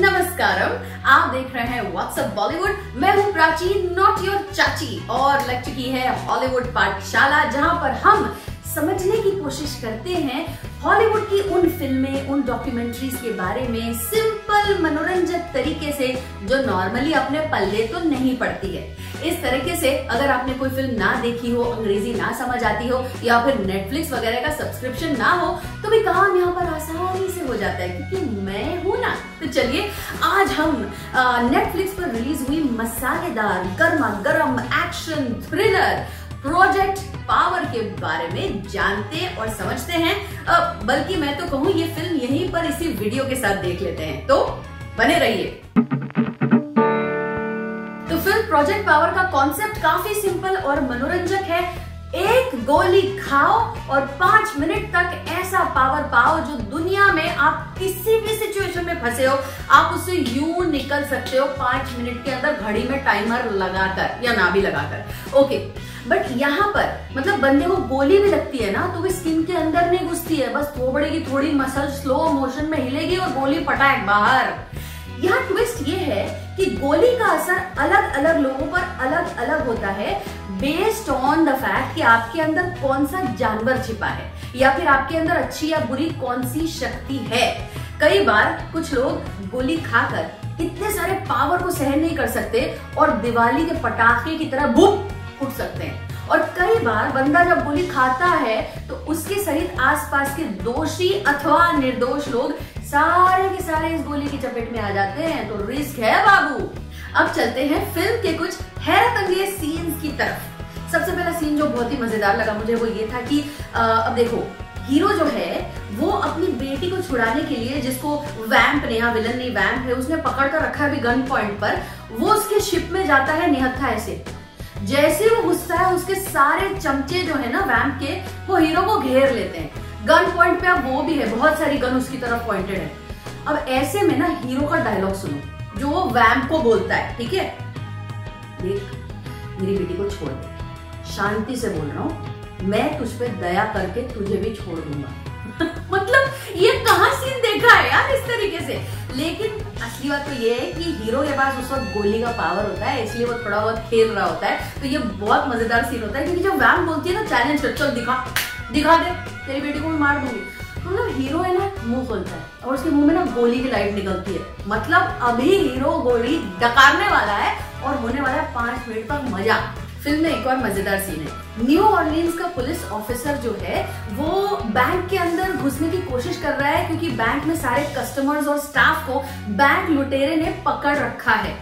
नमस्कारम, आप देख रहे हैं व्हाट्सएप बॉलीवुड। मैं हूं प्राची, नॉट योर चाची, और लग चुकी है हॉलीवुड पाठशाला, जहां पर हम समझने की कोशिश करते हैं हॉलीवुड की उन फिल्में, उन डॉक्यूमेंट्रीज के बारे में सिंपल मनोरंजक तरीके से, जो नॉर्मली अपने पल्ले तो नहीं पड़ती है। इस तरीके से अगर आपने कोई फिल्म ना देखी हो, अंग्रेजी ना समझ आती हो, या फिर नेटफ्लिक्स वगैरह का सब्सक्रिप्शन ना हो, तो भी काम यहाँ पर आसानी से हो जाता है, क्योंकि मैं हूं ना। तो चलिए आज हम नेटफ्लिक्स पर रिलीज हुई मसालेदार गर्मा गर्म एक्शन थ्रिलर प्रोजेक्ट पावर के बारे में जानते और समझते हैं। बल्कि मैं तो कहूँ ये फिल्म यहीं पर इसी वीडियो के साथ देख लेते हैं, तो बने रहिए। तो फिल्म प्रोजेक्ट पावर का कॉन्सेप्ट काफी सिंपल और मनोरंजक है। एक गोली खाओ और 5 मिनट तक ऐसा पावर पाओ जो दुनिया में आप किसी भी सिचुएशन में फंसे हो, आप उससे यूं निकल सकते हो 5 मिनट के अंदर, घड़ी में टाइमर लगाकर या ना भी लगाकर। ओके, बट यहाँ पर मतलब बंदे को गोली भी लगती है ना, तो वो स्किन के अंदर नहीं घुसती है, बस थोड़ी की थोड़ी मसल स्लो मोशन में हिलेगी और गोली पटाख बाहर। यहाँ ट्विस्ट ये है कि गोली का असर अलग अलग लोगों पर अलग अलग होता है, बेस्ड ऑन द फैक्ट कि आपके अंदर कौन सा जानवर छिपा है, या फिर आपके अंदर अच्छी या बुरी कौन सी शक्ति है। कई बार कुछ लोग गोली खाकर इतने सारे पावर को सहन नहीं कर सकते और दिवाली के पटाखे की तरह बुम उठ सकते हैं, और कई बार बंदा जब गोली खाता है तो उसके सहित आसपास के दोषी अथवा निर्दोष लोग सारे के सारे इस गोली की चपेट में आ जाते हैं। तो रिस्क है बाबू। अब चलते हैं फिल्म के कुछ हैरत अंगेज सीन्स की तरफ। सबसे पहला सीन जो बहुत ही मजेदार लगा मुझे वो ये था कि अब देखो, हीरो जो है वो अपनी बेटी को छुड़ाने के लिए, जिसको वैम्प ने, या विलन नहीं वैम्प है, उसने पकड़ कर रखा है अभी गन पॉइंट पर, वो उसके शिप में जाता है निहत्था ऐसे। जैसे वो घुसता है उसके सारे चमचे जो है ना वैम्प के, वो हीरो को घेर लेते हैं। गन पॉइंट पे अब वो भी है, बहुत सारी गन उसकी तरफ पॉइंटेड है। अब ऐसे में ना हीरो का डायलॉग सुनो जो वो वैम्प को बोलता है, ठीक है? देख, मेरी बेटी को छोड़ दे, शांति से बोल रहा हूँ, मैं तुझ पे दया करके तुझे भी छोड़ दूंगा। मतलब ये कहाँ सीन देखा है यार इस तरीके से। लेकिन असली बात तो ये है कि हीरो के पास उस वक्त गोली का पावर होता है, इसलिए वो थोड़ा बहुत खेल रहा होता है। तो ये बहुत मजेदार सीन होता है, क्योंकि जब वैम्प बोलती है ना चैलेंज कर, चल दिखा दे, तेरी बेटी को मैं मार दूंगी, तो मतलब हीरो है ना मुंह खोलता है और उसके मुंह में ना गोली की लाइट निकलती है। मतलब अभी हीरो गोली डकारने वाला है और होने वाला है 5 मिनट का मजा। फिल्म में एक और मजेदार सीन है। न्यू ऑर्लिन्स का पुलिस ऑफिसर जो है वो बैंक के अंदर घुसने की कोशिश कर रहा है, क्योंकि बैंक में सारे कस्टमर्स और स्टाफ को बैंक लुटेरे ने पकड़ रखा है।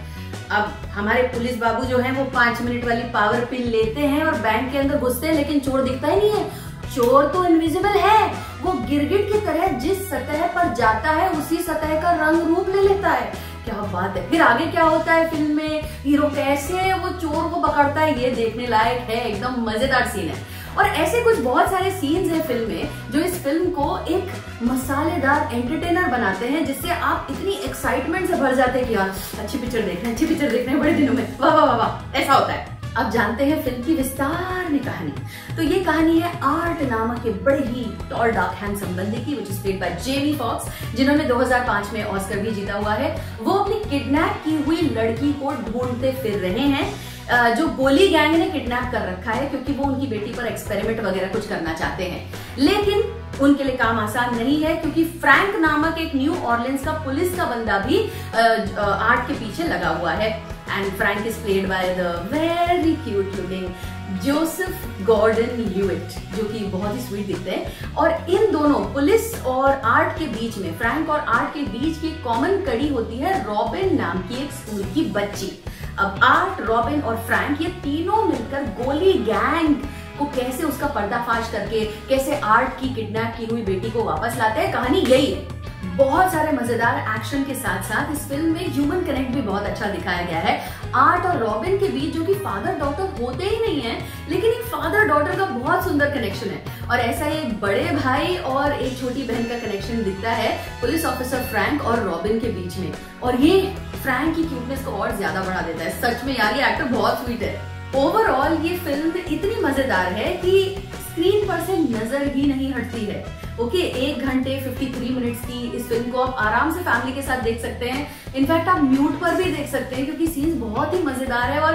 अब हमारे पुलिस बाबू जो हैं वो 5 मिनट वाली पावर पिल लेते हैं और बैंक के अंदर घुसते हैं, लेकिन चोर दिखता ही नहीं है। चोर तो इनविजिबल है, वो गिरगिट की तरह जिस सतह पर जाता है उसी सतह का रंग रूप ले लेता है। क्या बात है। फिर आगे क्या होता है फिल्म में, हीरो कैसे वो चोर को पकड़ता है, ये देखने लायक है, एकदम मजेदार सीन है। और ऐसे कुछ बहुत सारे सीन्स हैं फिल्म में जो इस फिल्म को एक मसालेदार एंटरटेनर बनाते हैं, जिससे आप इतनी एक्साइटमेंट से भर जाते हैं कि यार अच्छी पिक्चर देख रहे हैं बड़े दिनों में, वाह वाह वाह वाह, ऐसा होता है। अब जानते हैं फिल्म की विस्तार में कहानी। तो ये कहानी है आर्ट नामक के बड़े ही टॉल डार्क हैंडसम बंदे की, which is played bye Jamie Foxx, जिन्होंने 2005 में ऑस्कर भी जीता हुआ है। वो अपनी किडनैप की हुई लड़की को ढूंढते फिर रहे हैं, जो गोली गैंग ने किडनैप कर रखा है, क्योंकि वो उनकी बेटी पर एक्सपेरिमेंट वगैरह कुछ करना चाहते हैं। लेकिन उनके लिए काम आसान नहीं है, क्योंकि फ्रैंक नामक एक न्यू ऑर्लिन्स का पुलिस का बंदा भी आर्ट के पीछे लगा हुआ है। And Frank is played by the very cute looking Joseph Gordon Levitt, जो कि बहुत ही स्वीट दिखते हैं। और इन दोनों पुलिस और आर्ट के बीच में, फ्रैंक और आर्ट के बीच की कॉमन कड़ी होती है रॉबिन नाम की एक स्कूल की बच्ची। अब आर्ट, रॉबिन और फ्रैंक, ये तीनों मिलकर गोली गैंग को कैसे उसका पर्दाफाश करके कैसे आर्ट की किडनैप की हुई बेटी को वापस लाते हैं, कहानी यही है। बहुत सारे मजेदार एक्शन के साथ साथ इस फिल्म में ह्यूमन कनेक्ट भी बहुत अच्छा दिखाया गया है। आर्ट और रॉबिन के बीच, जो कि फादर डॉटर होते ही नहीं है, लेकिन एक फादर डॉटर का बहुत सुंदर कनेक्शन है। और ऐसा ही एक बड़े भाई और एक छोटी बहन का कनेक्शन दिखता है पुलिस ऑफिसर फ्रैंक और रॉबिन के बीच में, और ये फ्रैंक की क्यूटनेस को और ज्यादा बढ़ा देता है। सच में यार ये एक्टर बहुत स्वीट है। ओवरऑल ये फिल्म इतनी मजेदार है कि स्क्रीन पर से नजर ही नहीं हटती है। ओके, 1 घंटे 53 मिनट्स की इस फिल्म को आप आराम से फैमिली के साथ देख सकते हैं। इनफैक्ट आप म्यूट पर भी देख सकते हैं क्योंकि सीन्स बहुत ही मजेदार है और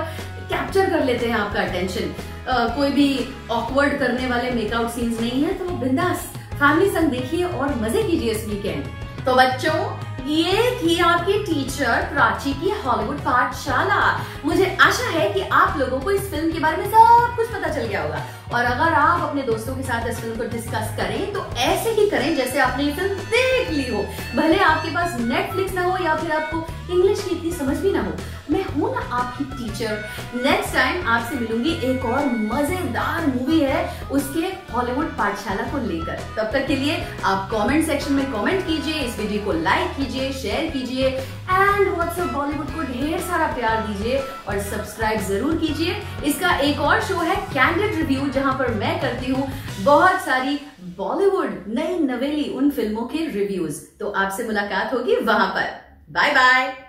कैप्चर कर लेते हैं आपका अटेंशन। कोई भी ऑकवर्ड करने वाले मेकआउट सीन्स नहीं है, तो बिंदास फैमिली संग देखिए और मजे कीजिए इस वीकेंड। तो बच्चों, ये थी आपकी टीचर प्राची की हॉलीवुड पाठशाला। मुझे आशा है कि आप लोगों को इस फिल्म के बारे में सब कुछ पता चल गया होगा और अगर आप अपने दोस्तों के साथ इस फिल्म को डिस्कस करें तो ऐसे ही करें जैसे आपने ये फिल्म देख ली हो। भले आपके पास नेटफ्लिक्स ना हो या फिर आपको इंग्लिश की इतनी समझ भी ना हो, मैं हूं ना आपकी टीचर। नेक्स्ट टाइम आपसे मिलूंगी, एक और मजेदार मूवी है उसके हॉलीवुड पाठशाला को लेकर। तब तक के लिए आप कमेंट सेक्शन में कमेंट कीजिए, इस वीडियो को लाइक कीजिए, शेयर कीजिए एंड व्हाट्सएप बॉलीवुड को ढेर सारा प्यार दीजिए और सब्सक्राइब जरूर कीजिए। इसका एक और शो है कैंडिड रिव्यू, जहां पर मैं करती हूँ बहुत सारी बॉलीवुड नई नवेली उन फिल्मों के रिव्यूज। तो आपसे मुलाकात होगी वहां पर। Bye bye.